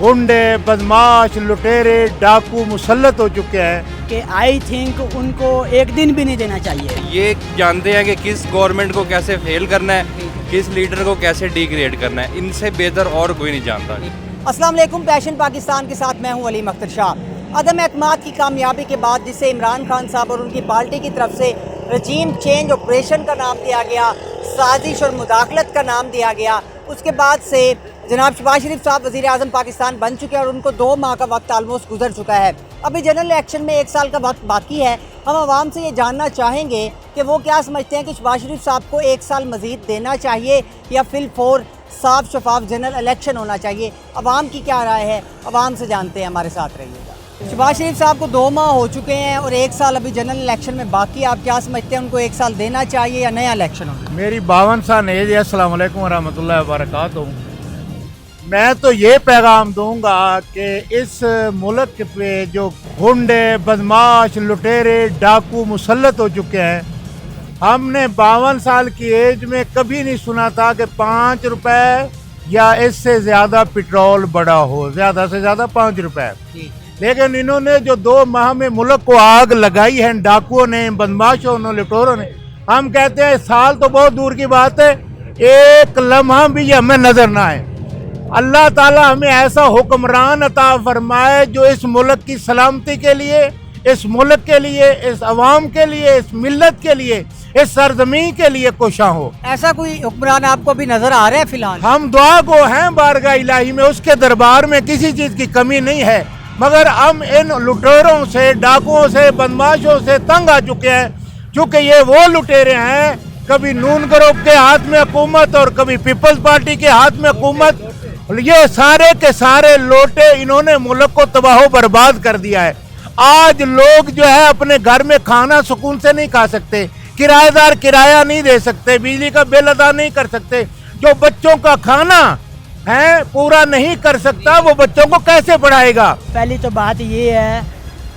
गुंडे, बदमाश, लुटेरे, डाकू मुसल्लत हो चुके हैं कि आई थिंक उनको एक दिन भी नहीं देना चाहिए। ये जानते हैं कि किस गवर्नमेंट को कैसे फेल करना है, किस लीडर को कैसे डिग्रेड करना है, इनसे बेहतर और कोई नहीं जानता। अस्सलाम वालेकुम, पैशन पाकिस्तान के साथ मैं हूं अली अख्तर शाह। अदम एतमाद की कामयाबी के बाद जिसे इमरान खान साहब और उनकी पार्टी की तरफ से रजीम चेंज ऑपरेशन का नाम दिया गया, साजिश और मुदाखलत का नाम दिया गया, उसके बाद से जनाब शहबाज शरीफ साहब वज़ीर आज़म पाकिस्तान बन चुके हैं और उनको 2 माह का वक्त आलमोस्ट गुजर चुका है। अभी जनरल इलेक्शन में 1 साल का वक्त बाकी है। हम आवाम से ये जानना चाहेंगे कि वो क्या समझते हैं कि शहबाज शरीफ साहब को 1 साल मज़ीद देना चाहिए या फिल साफ शफाफ जनरल इलेक्शन होना चाहिए। अवाम की क्या राय है, अवाम से जानते हैं, हमारे साथ रहिएगा। शहबाज शरीफ साहब को 2 माह हो चुके हैं और 1 साल अभी जनरल इलेक्शन में बाकी। आप क्या समझते हैं, उनको 1 साल देना चाहिए या नया इलेक्शन होना? मेरी 52 साल एज है। अस्सलाम वालेकुम रहमतुल्लाहि व बरकातहू। मैं तो ये पैगाम दूंगा कि इस मुल्क पे जो गुंडे, बदमाश, लुटेरे, डाकू मुसल्लत हो चुके हैं, हमने 52 साल की एज में कभी नहीं सुना था कि 5 रुपए या इससे ज़्यादा पेट्रोल बढ़ा हो, ज़्यादा से ज़्यादा 5 रुपए। लेकिन इन्होंने जो 2 माह में मुल्क को आग लगाई है डाकुओं ने, बदमाशों ने, लुटेरों ने, हम कहते हैं साल तो बहुत दूर की बात है, एक लम्हा भी हमें नजर ना आए। अल्लाह ताला हमें ऐसा हुक्मरान अता फरमाए जो इस मुल्क की सलामती के लिए, इस मुल्क के लिए, इस अवाम के लिए, इस मिल्लत के लिए, इस सरजमीन के लिए कोशा हो। ऐसा कोई हुक्मरान आपको भी नजर आ रहा है फिलहाल? हम दुआ को हैं बारगाह इलाही में, उसके दरबार में किसी चीज की कमी नहीं है, मगर हम इन लुटेरों से, डाकुओं से, बदमाशों से तंग आ चुके हैं। चूँकि ये वो लुटेरे हैं, कभी नून ग्रुप के हाथ में हुकूमत और कभी पीपल्स पार्टी के हाथ में हुकूमत, ये सारे के सारे लोटे इन्होंने मुल्क को तबाह बर्बाद कर दिया है। आज लोग जो है अपने घर में खाना सुकून से नहीं खा सकते, किराएदार किराया नहीं दे सकते, बिजली का बिल अदा नहीं कर सकते, जो बच्चों का खाना है पूरा नहीं कर सकता, वो बच्चों को कैसे पढ़ाएगा? पहली तो बात ये है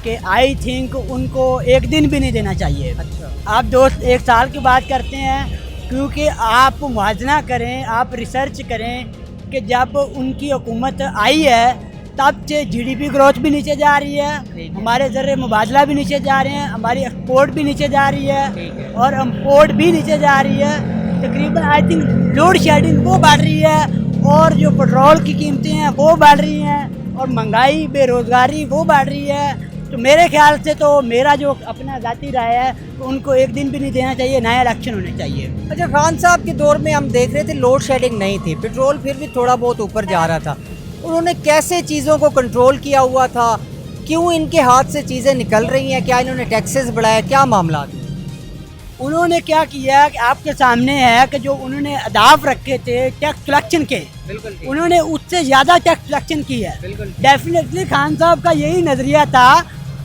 कि आई थिंक उनको एक दिन भी नहीं देना चाहिए। अच्छा। आप 1 साल की बात करते हैं, क्योंकि आप मुआवजा करें, आप रिसर्च करें कि जब उनकी हुकूमत आई है तब से GDP ग्रोथ भी नीचे जा रही है, हमारे ज़र मुबादला भी नीचे जा रहे हैं, हमारी एक्सपोर्ट भी नीचे जा रही है और इम्पोर्ट भी नीचे जा रही है। तकरीबन आई थिंक लोड शेडिंग वो बढ़ रही है और जो पेट्रोल की कीमतें हैं वो बढ़ रही हैं और महंगाई, बेरोज़गारी वो बढ़ रही है। तो मेरे ख्याल से तो मेरा जो अपना ज़ाती राय है तो उनको एक दिन भी नहीं देना चाहिए, नया इलेक्शन होने चाहिए। अच्छा, खान साहब के दौर में हम देख रहे थे लोड शेडिंग नहीं थी, पेट्रोल फिर भी थोड़ा बहुत ऊपर जा रहा था। उन्होंने कैसे चीज़ों को कंट्रोल किया हुआ था? क्यों इनके हाथ से चीज़ें निकल रही हैं? क्या इन्होंने टैक्सेस बढ़ाया? क्या मामला? उन्होंने क्या किया कि आपके सामने है कि जो उन्होंने अहदाफ रखे थे टैक्स कलेक्शन के, उन्होंने उससे ज़्यादा टैक्स कलेक्शन की है। डेफिनेटली खान साहब का यही नज़रिया था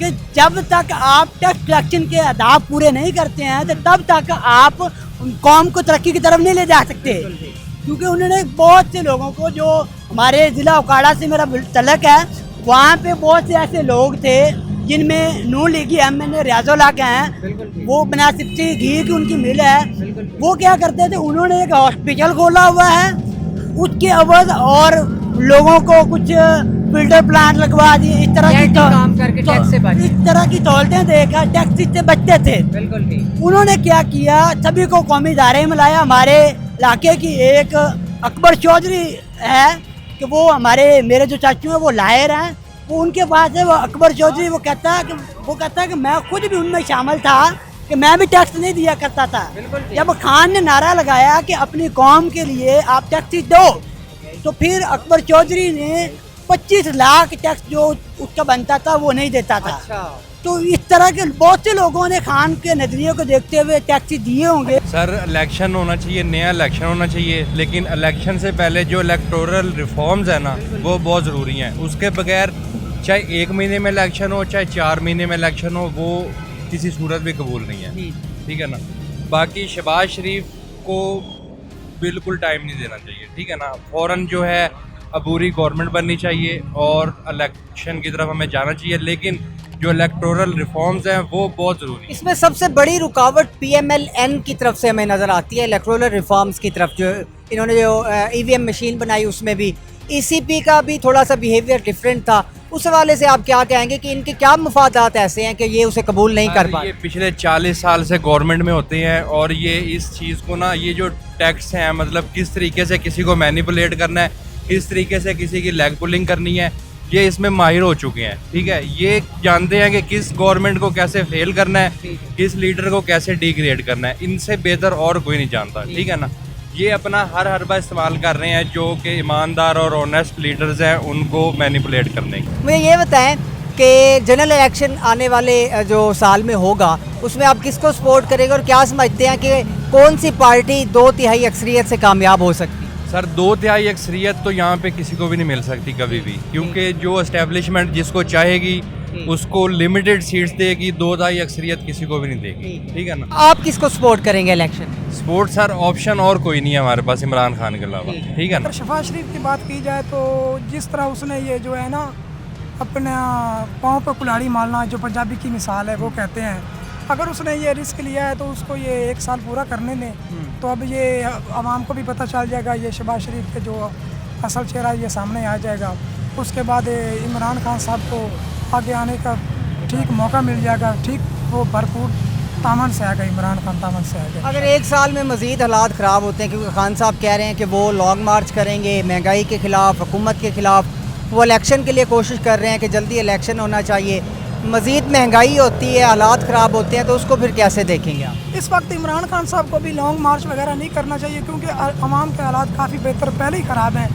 कि जब तक आप टैक्स कलेक्शन के अहदाफ पूरे नहीं करते हैं तो तब तक आप कौम को तरक्की की तरफ नहीं ले जा सकते। क्योंकि उन्होंने बहुत से लोगों को, जो हमारे ज़िला उकाड़ा से मेरा तलक है, वहाँ पे बहुत से ऐसे लोग थे जिनमें नून लीगी MNA रियाजुल हक हैं, वो बनासिफ्ती घी की उनकी मिल है, वो क्या करते थे, उन्होंने एक हॉस्पिटल खोला हुआ है, उसके अवध और लोगों को कुछ फिल्टर प्लांट लगवा दिए, इस तरह की काम करके टैक्स से बचे, इस तरह की सहूलतें देकर टैक्स से बचते थे। उन्होंने क्या किया, सभी को कौमी इदारे में लाया। हमारे इलाके की एक अकबर चौधरी है कि वो हमारे मेरे जो चाचू हैं वो लायर हैं, वो उनके पास है, वो अकबर चौधरी, वो कहता है कि मैं खुद भी उनमें शामिल था कि मैं भी टैक्स नहीं दिया करता था। जब खान ने नारा लगाया कि अपनी कौम के लिए आप टैक्स दो, तो फिर अकबर चौधरी ने 25 लाख टैक्स जो उसका बनता था वो नहीं देता था। अच्छा। तो इस तरह के बहुत से लोगों ने खान के नजरिए को देखते हुए टैक्स दिए होंगे। सर, इलेक्शन होना चाहिए, नया इलेक्शन होना चाहिए, लेकिन इलेक्शन से पहले जो इलेक्टोरल रिफॉर्म्स है ना, वो बहुत ज़रूरी हैं। उसके बगैर चाहे 1 महीने में इलेक्शन हो, चाहे 4 महीने में इलेक्शन हो, वो किसी सूरत भी कबूल नहीं है। ठीक है ना। बाकी शहबाज शरीफ को बिल्कुल टाइम नहीं देना चाहिए, ठीक है ना। फ़ौरन जो है अबूरी गवर्नमेंट बननी चाहिए और इलेक्शन की तरफ हमें जाना चाहिए, लेकिन जो इलेक्टोरल रिफॉर्म्स हैं वो बहुत ज़रूरी है। इसमें सबसे बड़ी रुकावट PMLN की तरफ से हमें नज़र आती है, इलेक्टोरल रिफॉर्म्स की तरफ। जो इन्होंने जो EVM मशीन बनाई उसमें भी ECP का भी थोड़ा सा बिहेवियर डिफरेंट था, उस हवाले से आप क्या कहेंगे कि इनके क्या मफादात ऐसे हैं कि ये उसे कबूल नहीं कर पा ये रहे? पिछले 40 साल से गवर्नमेंट में होते हैं और ये इस चीज़ को ना, ये जो टैक्स हैं मतलब किस तरीके से किसी को मैनिपुलेट करना है, किस तरीके से किसी की लेग पुलिंग करनी है, ये इसमें माहिर हो चुके हैं। ठीक है, ये जानते हैं कि किस गवर्नमेंट को कैसे फेल करना है, किस लीडर को कैसे डिग्रेड करना है, इनसे बेहतर और कोई नहीं जानता। ठीक है ना, ये अपना हर हरबा इस्तेमाल कर रहे हैं जो कि ईमानदार और ऑनेस्ट लीडर्स हैं उनको मैनिपुलेट करने की। मुझे ये बताएं कि जनरल इलेक्शन आने वाले जो साल में होगा उसमें आप किसको सपोर्ट करेंगे और क्या समझते हैं कि कौन सी पार्टी 2/3 अक्सरियत से कामयाब हो सकती है? सर 2/3 अक्सरियत तो यहाँ पे किसी को भी नहीं मिल सकती कभी भी, क्योंकि जो एस्टेब्लिशमेंट जिसको चाहेगी उसको लिमिटेड सीट्स देगी, 2/3 अक्सरियत किसी को भी नहीं देगी। ठीक है ना, आप किसको सपोर्ट करेंगे इलेक्शन? स्पोर्ट्स सर ऑप्शन और कोई नहीं है हमारे पास इमरान खान के अलावा। ठीक है ना, अगर शफाज शरीफ की बात की जाए तो जिस तरह उसने ये जो है ना अपने पाँव पर कुल्हाड़ी मारना, जो पंजाबी की मिसाल है वो कहते हैं, अगर उसने ये रिस्क लिया है तो उसको ये 1 साल पूरा करने दें, तो अब ये आवाम को भी पता चल जाएगा, ये शहबाज शरीफ के जो असल चेहरा ये सामने आ जाएगा। उसके बाद इमरान खान साहब को आगे आने का ठीक मौका मिल जाएगा, ठीक वो भरपूर तामन से आएगा, इमरान खान तामन से आएगा। अगर 1 साल में मज़ीद हालात ख़राब होते हैं, क्योंकि खान साहब कह रहे हैं कि वो लॉन्ग मार्च करेंगे महंगाई के ख़िलाफ़, हुकूमत के ख़िलाफ़, वो इलेक्शन के लिए कोशिश कर रहे हैं कि जल्दी इलेक्शन होना चाहिए, मज़ीद महंगाई होती है, हालात ख़राब होते हैं, तो उसको फिर कैसे देखेंगे आप? इस वक्त इमरान खान साहब को भी लॉन्ग मार्च वगैरह नहीं करना चाहिए, क्योंकि आवाम के हालात काफ़ी बेहतर पहले ही ख़राब हैं,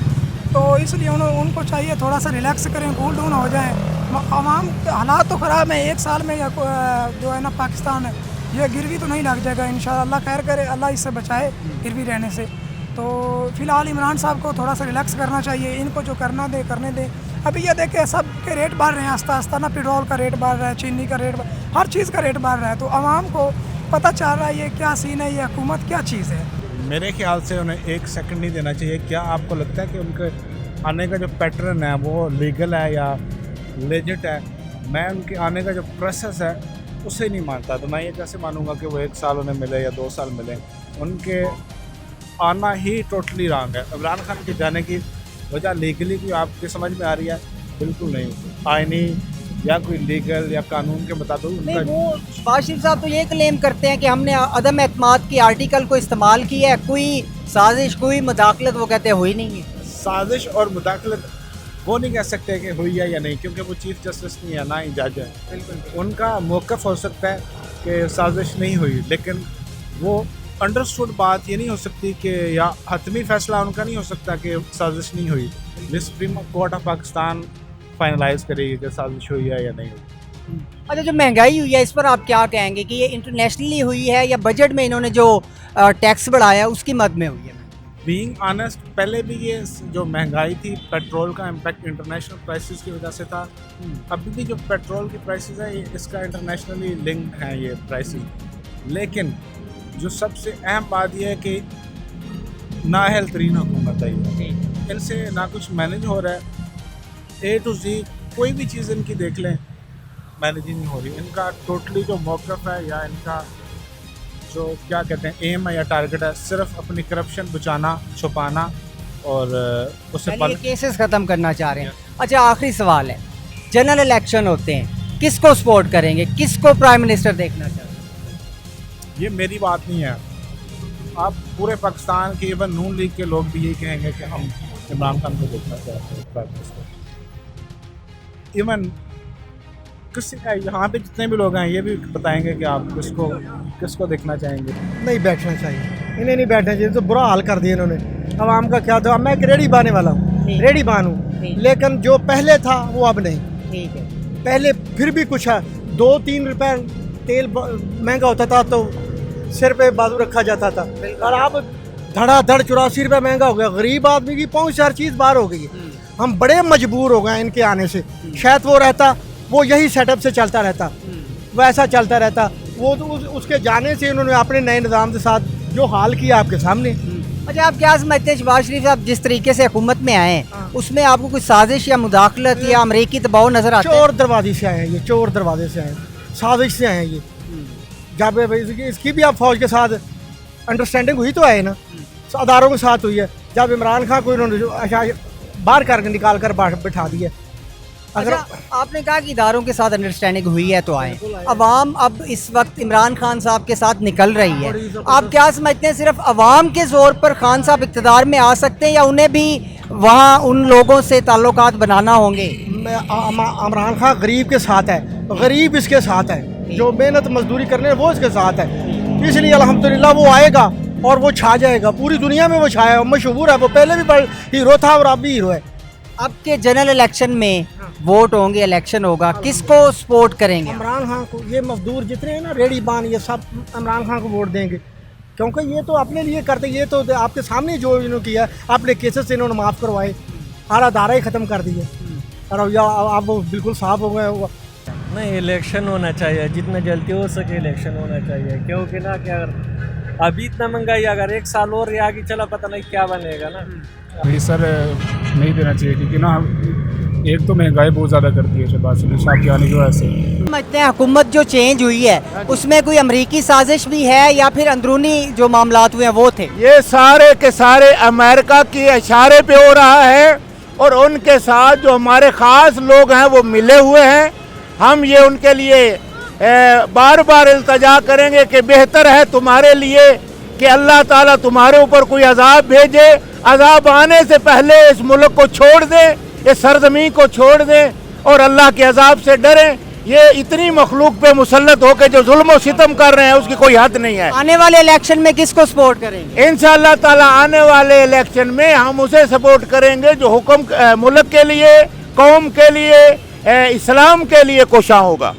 तो इसलिए उनको चाहिए थोड़ा सा रिलैक्स करें, कूल डाउन हो जाएँ। आवाम के हालात तो ख़राब हैं, 1 साल में जो है ना पाकिस्तान ये गिरवी तो नहीं लग जाएगा इंशाअल्लाह, खैर करे अल्लाह इससे बचाए गिरवी रहने से। तो फ़िलहाल इमरान साहब को थोड़ा सा रिलैक्स करना चाहिए, इनको जो करना दे करने दे। अभी ये देखें सब के रेट बढ़ रहे हैं आस्ता आस्ता ना, पेट्रोल का रेट बढ़ रहा है, चीनी का रेट, हर चीज़ का रेट बढ़ रहा है, तो आवाम को पता चल रहा है ये क्या सीन है, ये हुकूमत क्या चीज़ है। मेरे ख्याल से उन्हें 1 सेकंड नहीं देना चाहिए। क्या आपको लगता है कि उनके आने का जो पैटर्न है वो लीगल है या लेजिट है? मैं उनके आने का जो प्रोसेस है उसे नहीं मानता, तो मैं ये कैसे मानूंगा कि वो 1 साल उन्हें मिले या 2 साल मिले? उनके आना ही टोटली रॉन्ग है। इमरान खान के जाने की वजह लीगली कोई आपके समझ में आ रही है? बिल्कुल नहीं। आईनी या कोई लीगल या कानून के मुताबिक नहीं, उनका वो शहबाज शरीफ साहब तो ये क्लेम करते हैं कि हमने अदम एतमाद की आर्टिकल को इस्तेमाल किया है, कोई साजिश कोई मुदाखलत वो कहते हैं हुई नहीं है। साजिश और मुदाखलत वो नहीं कह सकते कि हुई है या नहीं, क्योंकि वो चीफ जस्टिस नहीं है, ना ही जज है। बिल्कुल उनका मौक़िफ़ हो सकता है कि साजिश नहीं हुई, लेकिन वो अंडरस्टूड बात ये नहीं हो सकती कि या हतमी फ़ैसला उनका नहीं हो सकता कि साजिश नहीं हुई। ये supreme court of Pakistan finalise करेगी कि साजिश हुई है या नहीं हुई। अच्छा, जो महंगाई हुई है इस पर आप क्या कहेंगे कि ये इंटरनेशनली हुई है या बजट में इन्होंने जो टैक्स बढ़ाया उसकी मद में हुई है? बीइंग ऑनेस्ट, पहले भी ये जो महंगाई थी, पेट्रोल का इम्पैक्ट इंटरनेशनल प्राइसेस की वजह से था। अभी भी जो पेट्रोल की प्राइसेस है इसका इंटरनेशनली लिंक्ड है ये प्राइसेस। लेकिन जो सबसे अहम बात यह है कि नाअहल तरीन हुकूमत है ये, इनसे ना कुछ मैनेज हो रहा है। A to Z कोई भी चीज़ इनकी देख लें मैनेज ही नहीं हो रही। इनका टोटली जो मौक़िफ़ है या इनका जो क्या कहते हैं एम है या टारगेट है, सिर्फ अपनी करप्शन बचाना, छुपाना और उससे ये केसेस ख़त्म करना चाह रहे हैं। अच्छा, आखिरी सवाल है, जनरल इलेक्शन होते हैं, किसको सपोर्ट करेंगे, किसको प्राइम मिनिस्टर देखना चाहते हैं? ये मेरी बात नहीं है। आप पूरे पाकिस्तान के इवन नून लीग के लोग भी यही कहेंगे कि हम इमरान खान को देखना चाहते हैं प्राइम मिनिस्टर। इवन किसी यहाँ पे जितने भी लोग हैं ये भी बताएंगे कि आप किसको देखना चाहेंगे। नहीं बैठना चाहिए, इन्हें नहीं बैठना चाहिए, तो बुरा हाल कर दिया इन्होंने आवाम का। क्या था, मैं एक रेडी बाने वाला हूँ, रेडी बान हूँ, लेकिन जो पहले था वो अब नहीं। ठीक है, पहले फिर भी कुछ है, 2-3 रुपए तेल महंगा होता था तो सिर पे बाजू रखा जाता था, और अब धड़ाधड़ 84 रुपये महंगा हो गया। गरीब आदमी की पहुँच हर चीज़ बाहर हो गई है। हम बड़े मजबूर हो गए इनके आने से। शायद वो रहता, वो यही सेटअप से चलता रहता, वैसा चलता रहता। वो तो उसके जाने से उन्होंने अपने नए निज़ाम के साथ जो हाल किया आपके सामने। अच्छा, आप क्या समझते हैं शहबाज शरीफ साहब जिस तरीके से हुकूमत में आए हैं उसमें आपको कोई साजिश या मुदाखलत या अमरीकी दबाव नजर आता है? चोर दरवाजे से आए हैं ये, चोर दरवाजे से आए हैं, साजिश से आए हैं ये। जब इसकी भी आप फौज के साथ अंडरस्टैंडिंग हुई तो आए ना, अदारों के साथ हुई है। जब इमरान खान को इन्होंने बाहर कर निकाल कर बिठा दिया। अगर अच्छा, आपने कहा कि इदारों के साथ अंडरस्टैंडिंग हुई है तो आए। अवाम अब इस वक्त इमरान खान साहब के साथ निकल रही है, आप क्या समझते हैं सिर्फ अवाम के जोर पर खान साहब इक़्तिदार में आ सकते हैं या उन्हें भी वहाँ उन लोगों से ताल्लुकात बनाना होंगे? इमरान खान गरीब के साथ है, गरीब इसके साथ है, जो मेहनत मजदूरी करने वो इसके साथ है, इसलिए अल्हम्दुलिल्लाह वो आएगा और वो छा जाएगा, पूरी दुनिया में वो छाया, मशहूर है, वो पहले भी हीरो था और अब भी हीरो है। अब के जनरल इलेक्शन में वोट होंगे, इलेक्शन होगा, किसको सपोर्ट करेंगे? इमरान खान को। ये मजदूर जितने हैं ना, रेडी बान, ये सब इमरान खान को वोट देंगे, क्योंकि ये तो अपने लिए करते, ये तो आपके सामने जो इन्होंने किया, अपने केसेस से इन्होंने माफ़ करवाए, आला धारा ही ख़त्म कर दिए और आप वो बिल्कुल साफ हो गए। नहीं, इलेक्शन होना चाहिए, जितना जल्दी हो सके इलेक्शन होना चाहिए, क्योंकि ना क्या अभी इतना महंगाई, अगर एक साल और आगे चला पता नहीं क्या बनेगा ना। नहीं सर, नहीं देना चाहिए, क्योंकि ना एक तो महंगाई बहुत ज़्यादा करती है शहबाज शरीफ साहब के आने की वजह से। समझते हैं हुकूमत जो चेंज हुई है उसमें कोई अमरीकी साजिश भी है या फिर अंदरूनी जो मामलात हुए हैं वो थे? ये सारे के सारे अमेरिका के इशारे पे हो रहा है और उनके साथ जो हमारे ख़ास लोग हैं वो मिले हुए हैं। हम ये उनके लिए बार बार इल्तजा करेंगे कि बेहतर है तुम्हारे लिए कि अल्लाह ताला तुम्हारे ऊपर कोई अजाब भेजे, अजाब आने से पहले इस मुल्क को छोड़ दें, इस सरजमीन को छोड़ दें और अल्लाह के अजाब से डरें। ये इतनी मखलूक पे मुसल्लत होकर जो जुल्म और सितम कर रहे हैं उसकी कोई हद नहीं है। आने वाले इलेक्शन में किसको सपोर्ट करेंगे? इंशाअल्लाह ताला आने वाले इलेक्शन में हम उसे सपोर्ट करेंगे जो हुक्म मुल्क के लिए, कौम के लिए, इस्लाम के लिए कोशां होगा।